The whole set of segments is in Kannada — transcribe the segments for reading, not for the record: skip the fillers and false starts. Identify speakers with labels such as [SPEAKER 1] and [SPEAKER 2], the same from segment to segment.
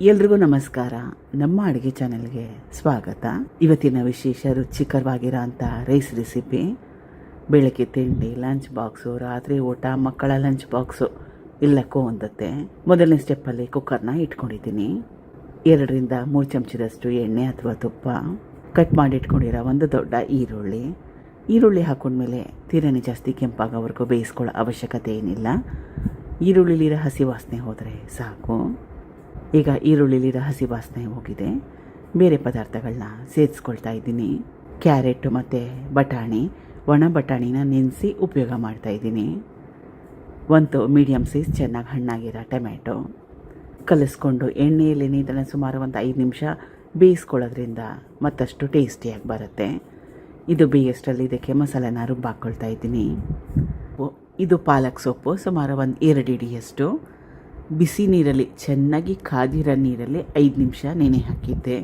[SPEAKER 1] ಎಲ್ರಿಗೂ ನಮಸ್ಕಾರ. ನಮ್ಮ ಅಡುಗೆ ಚಾನೆಲ್ಗೆ ಸ್ವಾಗತ. ಇವತ್ತಿನ ವಿಶೇಷ ರುಚಿಕರವಾಗಿರೋ ಅಂಥ ರೈಸ್ ರೆಸಿಪಿ. ಬೆಳಗ್ಗೆ ತಿಂಡಿ, ಲಂಚ್ ಬಾಕ್ಸು, ರಾತ್ರಿ ಊಟ, ಮಕ್ಕಳ ಲಂಚ್ ಬಾಕ್ಸು ಎಲ್ಲಕ್ಕೂ ಹೊಂದುತ್ತೆ. ಮೊದಲನೇ ಸ್ಟೆಪ್ಪಲ್ಲಿ ಕುಕ್ಕರ್ನ ಇಟ್ಕೊಂಡಿದ್ದೀನಿ. 2ರಿಂದ 3 ಚಮಚದಷ್ಟು ಎಣ್ಣೆ ಅಥವಾ ತುಪ್ಪ, ಕಟ್ ಮಾಡಿ ಇಟ್ಕೊಂಡಿರೋ ಒಂದು ದೊಡ್ಡ ಈರುಳ್ಳಿ ಹಾಕೊಂಡ್ಮೇಲೆ ತೀರನೇ ಜಾಸ್ತಿ ಕೆಂಪಾಗೋವರೆಗೂ ಬೇಯಿಸ್ಕೊಳ್ಳೋ ಅವಶ್ಯಕತೆ ಏನಿಲ್ಲ. ಈರುಳ್ಳಿಲಿರೋ ಹಸಿ ವಾಸನೆ ಹೋದರೆ ಸಾಕು. ಈಗ ಈರುಳ್ಳಿಲಿರೋ ಹಸಿ ವಾಸನೆ ಹೋಗಿದೆ. ಬೇರೆ ಪದಾರ್ಥಗಳನ್ನ ಸೇರಿಸ್ಕೊಳ್ತಾ ಇದ್ದೀನಿ. ಕ್ಯಾರೆಟ್ ಮತ್ತು ಬಟಾಣಿ, ಒಣ ಬಟಾಣಿನ ನೆನೆಸಿ ಉಪಯೋಗ ಮಾಡ್ತಾಯಿದ್ದೀನಿ. ಒಂದು ಮೀಡಿಯಮ್ ಸೈಜ್ ಚೆನ್ನಾಗಿ ಹಣ್ಣಾಗಿರೋ ಟೊಮೆಟೊ ಕಲಿಸ್ಕೊಂಡು ಎಣ್ಣೆಯಲ್ಲಿ ಇದನ್ನು ಸುಮಾರು ಒಂದು 5 ನಿಮಿಷ ಬೇಯಿಸ್ಕೊಳ್ಳೋದ್ರಿಂದ ಮತ್ತಷ್ಟು ಟೇಸ್ಟಿಯಾಗಿ ಬರುತ್ತೆ. ಇದು ಬೇಯಷ್ಟರಲ್ಲಿ ಇದಕ್ಕೆ ಮಸಾಲೆನ ರುಬ್ಬಾಕ್ಕೊಳ್ತಾ ಇದ್ದೀನಿ. ಇದು ಪಾಲಕ್ ಸೊಪ್ಪು, ಸುಮಾರು ಒಂದು 2 ಹಿಡಿಯಷ್ಟು ಬಿಸಿ ನೀರಲ್ಲಿ, ಚೆನ್ನಾಗಿ ಕಾದಿರೋ ನೀರಲ್ಲಿ 5 ನಿಮಿಷ ನೆನೆ ಹಾಕಿದ್ದೆ.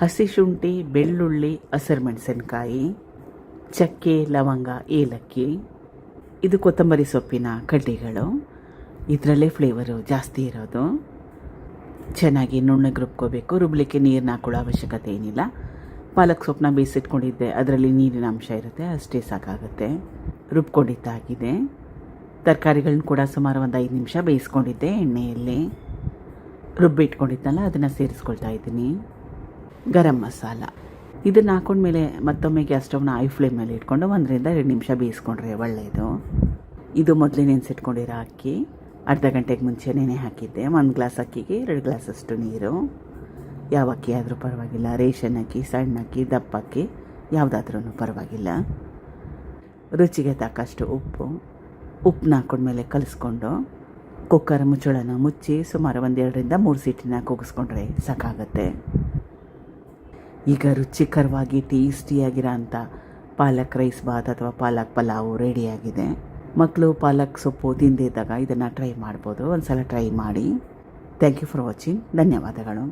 [SPEAKER 1] ಹಸಿ ಶುಂಠಿ, ಬೆಳ್ಳುಳ್ಳಿ, ಹಸಿರು ಮೆಣಸಿನ್ಕಾಯಿ, ಚಕ್ಕೆ, ಲವಂಗ, ಏಲಕ್ಕಿ, ಇದು ಕೊತ್ತಂಬರಿ ಸೊಪ್ಪಿನ ಕಡ್ಡಿಗಳು. ಇದರಲ್ಲೇ ಫ್ಲೇವರು ಜಾಸ್ತಿ ಇರೋದು. ಚೆನ್ನಾಗಿ ನುಣ್ಣಗೆ ರುಬ್ಕೋಬೇಕು. ರುಬ್ಲಿಕ್ಕೆ ನೀರನ್ನ ಹಾಕೊಳ್ಳೋ ಅವಶ್ಯಕತೆ ಏನಿಲ್ಲ. ಪಾಲಕ್ ಸೊಪ್ಪನ್ನ ಬೇಯಿಸಿಟ್ಕೊಂಡಿದ್ದೆ, ಅದರಲ್ಲಿ ನೀರಿನ ಅಂಶ ಇರುತ್ತೆ, ಅಷ್ಟೇ ಸಾಕಾಗುತ್ತೆ. ರುಬ್ಕೊಂಡಿದ್ದಾಗಿದೆ. ತರಕಾರಿಗಳನ್ನ ಕೂಡ ಸುಮಾರು ಒಂದು 5 ನಿಮಿಷ ಬೇಯಿಸ್ಕೊಂಡಿದ್ದೆ ಎಣ್ಣೆಯಲ್ಲಿ. ರುಬ್ಬಿಟ್ಕೊಂಡಿದ್ದಲ್ಲ, ಅದನ್ನು ಸೇರಿಸ್ಕೊಳ್ತಾ ಇದ್ದೀನಿ. ಗರಂ ಮಸಾಲ ಇದನ್ನು ಹಾಕೊಂಡ್ಮೇಲೆ ಮತ್ತೊಮ್ಮೆ ಗ್ಯಾಸ್ ಸ್ಟವ್ನ ಐ ಫ್ಲೇಮಲ್ಲಿ ಇಟ್ಕೊಂಡು 1ರಿಂದ 2 ನಿಮಿಷ ಬೇಯಿಸ್ಕೊಂಡ್ರೆ ಒಳ್ಳೆಯದು. ಇದು ಮೊದಲೇ ನೆನೆಸಿಟ್ಕೊಂಡಿರೋ ಅಕ್ಕಿ, ಅರ್ಧ ಗಂಟೆಗೆ ಮುಂಚೆ ನೆನೆ ಹಾಕಿದ್ದೆ. 1 ಗ್ಲಾಸ್ ಅಕ್ಕಿಗೆ 2 ಗ್ಲಾಸಷ್ಟು ನೀರು. ಯಾವ ಅಕ್ಕಿ ಆದರೂ ಪರವಾಗಿಲ್ಲ, ರೇಷನ್ ಅಕ್ಕಿ, ಸಣ್ಣ ಅಕ್ಕಿ, ದಪ್ಪ ಅಕ್ಕಿ ಯಾವುದಾದ್ರೂ ಪರವಾಗಿಲ್ಲ. ರುಚಿಗೆ ತಕ್ಕಷ್ಟು ಉಪ್ಪನ್ನ ಹಾಕೊಂಡ್ಮೇಲೆ ಕಲಿಸ್ಕೊಂಡು ಕುಕ್ಕರ್ ಮುಚ್ಚಳನ ಮುಚ್ಚಿ ಸುಮಾರು 1-2ರಿಂದ 3 ಸೀಟಿನ ಕೂಗಿಸ್ಕೊಂಡ್ರೆ ಸಾಕಾಗತ್ತೆ. ಈಗ ರುಚಿಕರವಾಗಿ ಟೇಸ್ಟಿಯಾಗಿರೋ ಅಂಥ ಪಾಲಕ್ ರೈಸ್ ಬಾತ್ ಅಥವಾ ಪಾಲಕ್ ಪಲಾವು ರೆಡಿಯಾಗಿದೆ. ಮಕ್ಕಳು ಪಾಲಕ್ ಸೊಪ್ಪು ತಿಂದಿದ್ದಾಗ ಇದನ್ನು ಟ್ರೈ ಮಾಡ್ಬೋದು. ಒಂದು ಸಲ ಟ್ರೈ ಮಾಡಿ. Thank you for watching. ಧನ್ಯವಾದಗಳು.